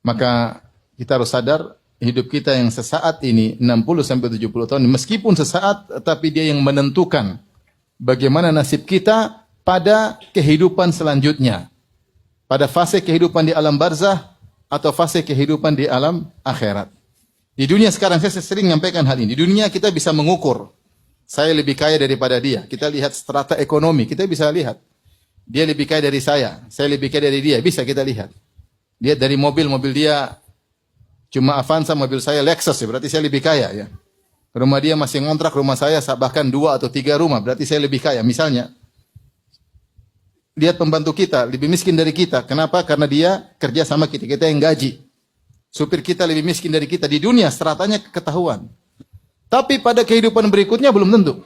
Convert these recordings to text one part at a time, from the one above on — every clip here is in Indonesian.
Maka kita harus sadar hidup kita yang sesaat ini 60 sampai 70 tahun meskipun sesaat tetapi dia yang menentukan bagaimana nasib kita pada kehidupan selanjutnya. Pada fase kehidupan di alam barzah atau fase kehidupan di alam akhirat. Di dunia sekarang saya sering menyampaikan hal ini. Di dunia kita bisa mengukur. Saya lebih kaya daripada dia. Kita lihat strata ekonomi, kita bisa lihat. Dia lebih kaya dari saya lebih kaya dari dia, bisa kita lihat. Lihat dari mobil dia cuma Avanza, mobil saya Lexus, ya, berarti saya lebih kaya ya. Rumah dia masih ngontrak, rumah saya bahkan 2 atau 3 rumah, berarti saya lebih kaya. Misalnya, lihat pembantu kita, lebih miskin dari kita. Kenapa? Karena dia kerja sama kita, kita yang gaji. Supir kita lebih miskin dari kita. Di dunia stratanya ketahuan. Tapi pada kehidupan berikutnya belum tentu.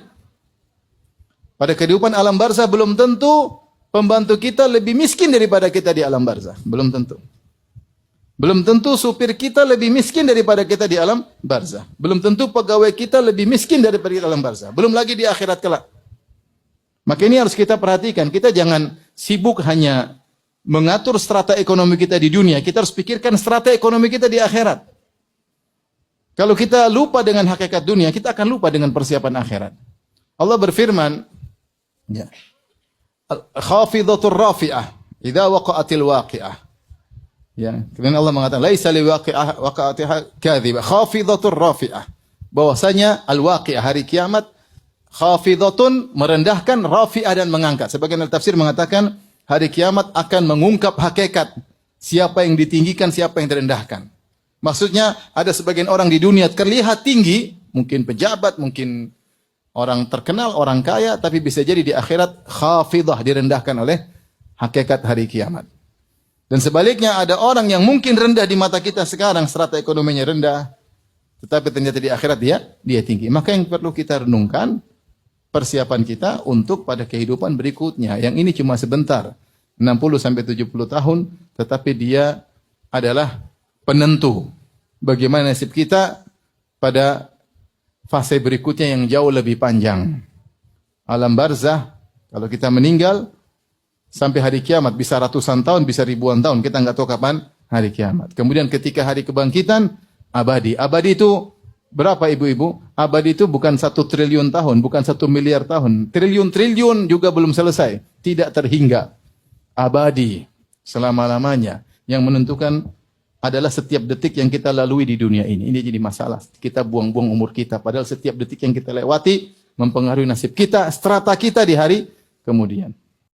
Pada kehidupan alam barzah belum tentu pembantu kita lebih miskin daripada kita di alam barzah. Belum tentu. Belum tentu supir kita lebih miskin daripada kita di alam barzah. Belum tentu pegawai kita lebih miskin daripada di alam barzah. Belum lagi di akhirat kelak. Maka ini harus kita perhatikan. Kita jangan sibuk hanya mengatur strata ekonomi kita di dunia. Kita harus pikirkan strata ekonomi kita di akhirat. Kalau kita lupa dengan hakikat dunia, kita akan lupa dengan persiapan akhirat. Allah berfirman, ya, khafidatur rafi'ah, idza waqa'atil waqi'ah. Ya, kemudian Allah mengatakan, laisa liwaqi'ah waqa'atiha kadhibah, khafidatur rafi'ah. Bahwasanya al-waqi'ah hari kiamat khafidatun merendahkan, rafi'ah dan mengangkat. Sebagian tafsir mengatakan hari kiamat akan mengungkap hakikat siapa yang ditinggikan, siapa yang direndahkan. Maksudnya ada sebagian orang di dunia terlihat tinggi, mungkin pejabat, mungkin orang terkenal, orang kaya, tapi bisa jadi di akhirat khafidah, direndahkan oleh hakikat hari kiamat. Dan sebaliknya ada orang yang mungkin rendah di mata kita sekarang, strata ekonominya rendah, tetapi ternyata di akhirat dia tinggi. Maka yang perlu kita renungkan persiapan kita untuk pada kehidupan berikutnya. Yang ini cuma sebentar, 60 sampai 70 tahun, tetapi dia adalah penentu bagaimana nasib kita pada fase berikutnya yang jauh lebih panjang. Alam barzah, kalau kita meninggal sampai hari kiamat bisa ratusan tahun, bisa ribuan tahun, kita nggak tahu kapan hari kiamat. Kemudian ketika hari kebangkitan, abadi. Abadi itu berapa ibu-ibu? Abadi itu bukan 1 triliun tahun, bukan 1 miliar tahun. Triliun-triliun juga belum selesai. Tidak terhingga. Abadi. Selama-lamanya. Yang menentukan adalah setiap detik yang kita lalui di dunia ini. Ini jadi masalah. Kita buang-buang umur kita. Padahal setiap detik yang kita lewati mempengaruhi nasib kita, strata kita di hari kemudian.